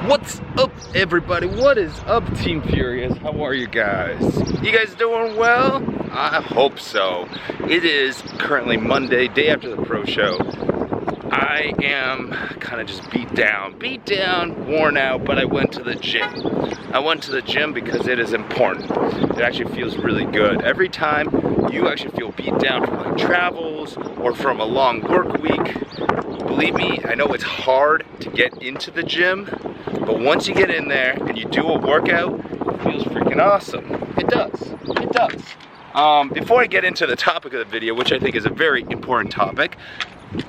What's up, everybody? What is up, Team Furious? How are you guys? You guys doing well? I hope so. It is currently Monday, day after the pro show. I am kind of just beat down, worn out, but I went to the gym. I went to the gym because it is important. It actually feels really good. Every time you actually feel beat down from like travels or from a long work week, believe me, I know it's hard to get into the gym, but once you get in there and you do a workout, it feels freaking awesome. It does, it does. Before I get into the topic of the video, which I think is a very important topic,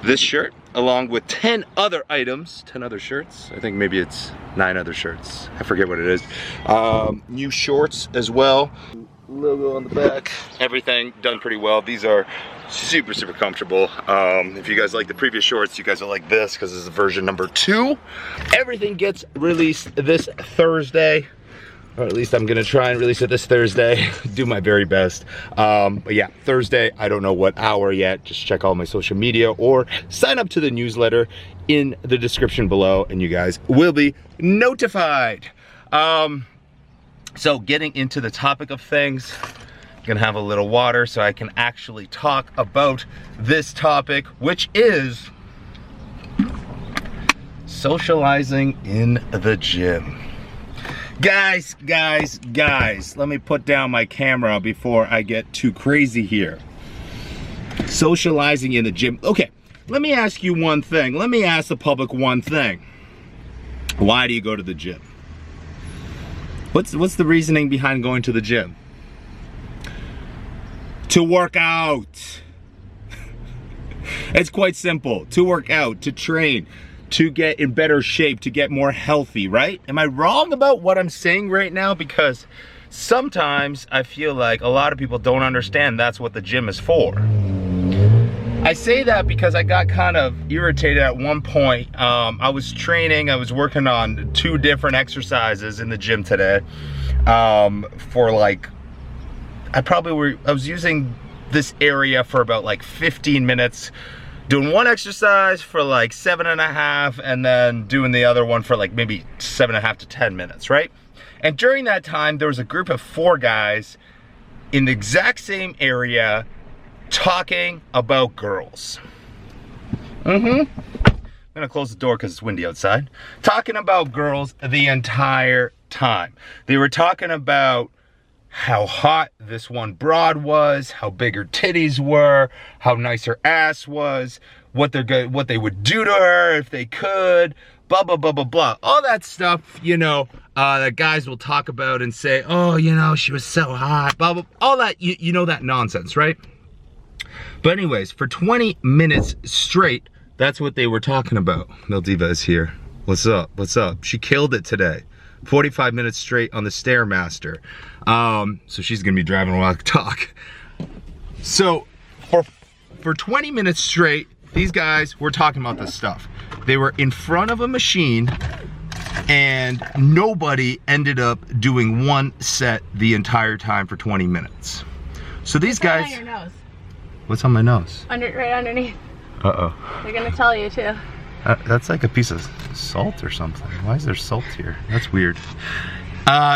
this shirt, along with 10 other items, 10 other shirts, I think maybe it's 9 other shirts, I forget what it is. New shorts as well, logo on the back, everything done pretty well. These are super comfortable. If you guys like the previous shorts, you guys will like this because this is version number 2. Everything gets released this Thursday, or at least I'm gonna try and release it this Thursday. Do my very best. But yeah, Thursday, I don't know what hour yet. Just check all my social media or sign up to the newsletter in the description below and you guys will be notified. So getting into the topic of things, I'm gonna have a little water so I can actually talk about this topic, which is socializing in the gym. Guys, let me put down my camera before I get too crazy here. Socializing in the gym. Okay, let me ask you one thing. Let me ask the public one thing. Why do you go to the gym? What's the reasoning behind going to the gym? To work out. It's quite simple. To work out, to train, to get in better shape, to get more healthy, right? Am I wrong about what I'm saying right now? Because sometimes I feel like a lot of people don't understand that's what the gym is for. I say that because I got kind of irritated at one point. I was training, I was working on 2 different exercises in the gym today. For like, I was using this area for about like 15 minutes. Doing one exercise for like 7.5 and then doing the other one for like maybe 7.5 to 10 minutes, right? And during that time, there was a group of 4 guys in the exact same area talking about girls. I'm gonna close the door because it's windy outside. Talking about girls the entire time. They were talking about how hot this one broad was, how big her titties were, how nice her ass was, what they would do to her if they could, blah blah blah blah blah. All that stuff, you know, that guys will talk about and say, oh, you know, she was so hot, blah blah, all that, you know, that nonsense, right? But anyways, for 20 minutes straight, that's what they were talking about. Meldiva is here. What's up? What's up? She killed it today. 45 minutes straight on the Stairmaster. So she's gonna be driving while I talk. So for 20 minutes straight, these guys were talking about this stuff. They were in front of a machine and nobody ended up doing one set the entire time for 20 minutes. So these guys... What's on your nose? What's on my nose? Right underneath. Uh-oh. They're gonna tell you too. That's like a piece of salt or something. Why is there salt here? That's weird.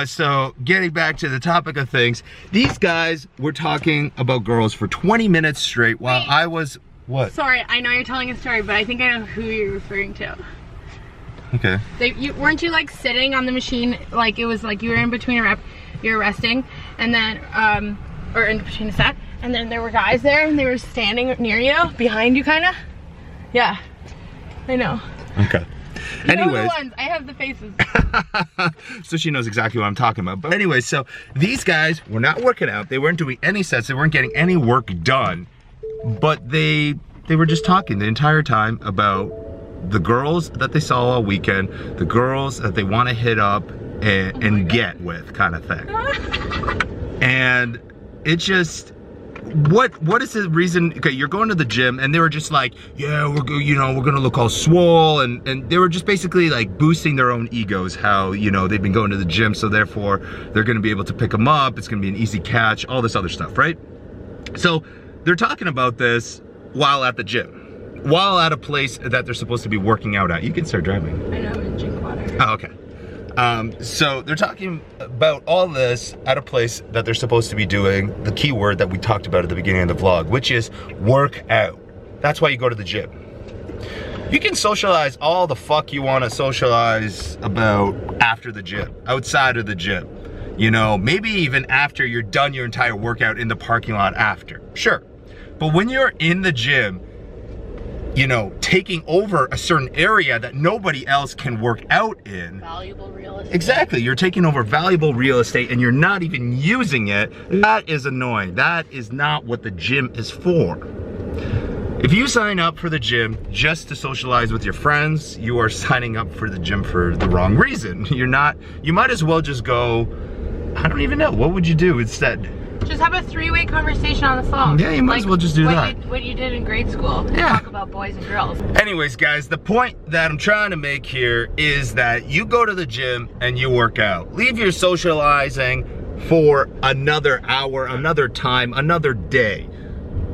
So getting back to the topic of things, these guys were talking about girls for 20 minutes straight while I was, what? Sorry, I know you're telling a story, but I think I know who you're referring to. Okay. Weren't you like sitting on the machine, like it was like you were in between a rep, you were resting, and then, or in between a set, and then there were guys there and they were standing near you, behind you kinda? Yeah. I know. Okay. Anyways, I have the faces. So she knows exactly what I'm talking about. But anyway, so these guys were not working out. They weren't doing any sets. They weren't getting any work done. But they were just talking the entire time about the girls that they saw all weekend, the girls that they want to hit up and get with, kind of thing. And it just... What is the reason? Okay, you're going to the gym and they were just like, yeah, we're gonna look all swole, and they were just basically like boosting their own egos, how, you know, they've been going to the gym, so therefore they're gonna be able to pick them up, it's gonna be an easy catch, all this other stuff, right? So they're talking about this while at the gym, while at a place that they're supposed to be working out at. You can start driving. I know, I'm gonna drink water. Oh, okay. So they're talking about all this at a place that they're supposed to be doing the key word that we talked about at the beginning of the vlog, which is work out. That's why you go to the gym. You can socialize all the fuck you want to socialize about after the gym, outside of the gym. You know, maybe even after you're done your entire workout in the parking lot after. Sure. But when you're in the gym, you know, taking over a certain area that nobody else can work out in. Valuable real estate. Exactly, you're taking over valuable real estate and you're not even using it. That is annoying. That is not what the gym is for. If you sign up for the gym just to socialize with your friends, you are signing up for the gym for the wrong reason. You might as well just go, I don't even know, what would you do instead? Just have a three-way conversation on the phone. Yeah, you might as well just do that. What you did in grade school. Yeah. Talk about boys and girls. Anyways, guys, the point that I'm trying to make here is that you go to the gym and you work out. Leave your socializing for another hour, another time, another day.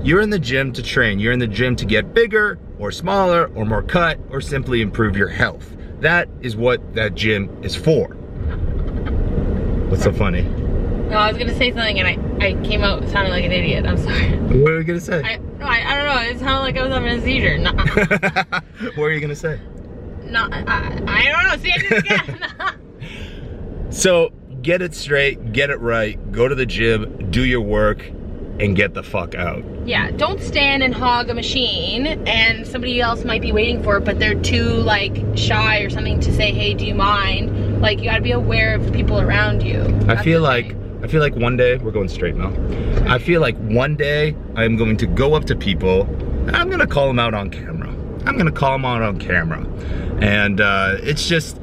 You're in the gym to train. You're in the gym to get bigger or smaller or more cut or simply improve your health. That is what that gym is for. What's so funny? No, I was gonna say something and I came out sounding like an idiot. I'm sorry. What are you gonna say? I don't know. It sounded like I was having a seizure. No. What are you gonna say? No, I don't know. See, I did it again. So get it straight, get it right, go to the gym, do your work, and get the fuck out. Yeah, don't stand and hog a machine and somebody else might be waiting for it, but they're too like shy or something to say, hey, do you mind? Like, you gotta be aware of the people around you. I feel like one day, we're going straight now. I feel like one day I'm going to go up to people and I'm gonna call them out on camera. And it's just,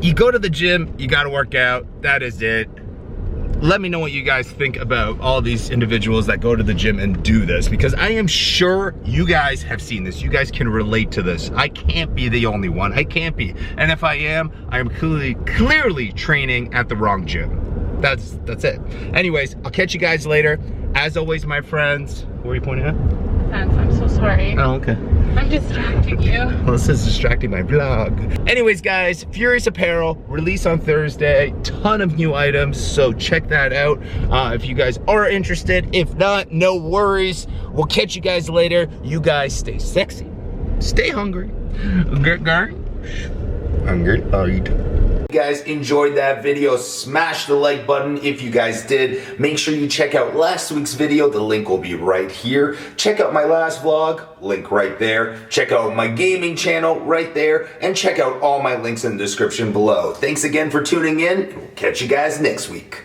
you go to the gym, you gotta work out, that is it. Let me know what you guys think about all these individuals that go to the gym and do this, because I am sure you guys have seen this. You guys can relate to this. I can't be the only one. I can't be. And if I am clearly training at the wrong gym. That's it. Anyways, I'll catch you guys later. As always, my friends. What are you pointing at? I'm so sorry. Oh, okay. I'm distracting you. Well, this is distracting my vlog. Anyways, guys, Furious Apparel, release on Thursday. Ton of new items, so check that out if you guys are interested. If not, no worries. We'll catch you guys later. You guys stay sexy. Stay hungry. Hungry. You guys enjoyed that video, smash the like button if you guys did. Make sure you check out last week's video, the link will be right here. Check out my last vlog, link right there. Check out my gaming channel right there, and check out all my links in the description below. Thanks again for tuning in, and we'll catch you guys next week.